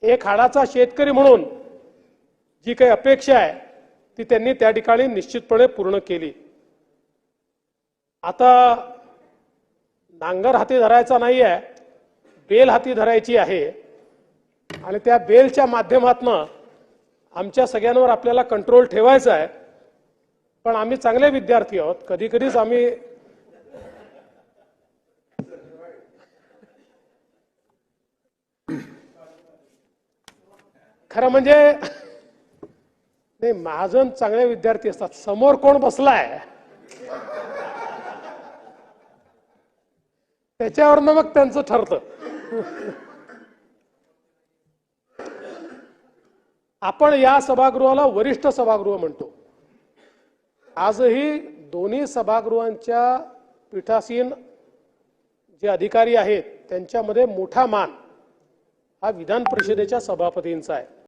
एक हाडाचा शेतकरी म्हणून जी काही अपेक्षा आहे ती त्यांनी त्या ठिकाणी निश्चितपणे पूर्ण केली। आता नांगर हाती धरायचा नाही आहे, बेल हाती धरायची आहे आणि त्या बेलच्या माध्यमातून आमच्या सगळ्यांवर आपल्याला कंट्रोल ठेवायचा आहे। पण आम्ही चांगले विद्यार्थी आहोत, कधी कधीच आम्ही खरं म्हणजे नाही, महाजन चांगले विद्यार्थी असतात, समोर कोण बसलाय त्याच्यावरनं मग त्यांचं ठरतं। आपण या सभागृहाला वरिष्ठ सभागृह म्हणतो। आजही दोन्ही सभागृहांच्या पीठासीन जे अधिकारी आहेत त्यांच्यामध्ये मोठा मान हा विधान परिषदेच्या सभापतींचा आहे।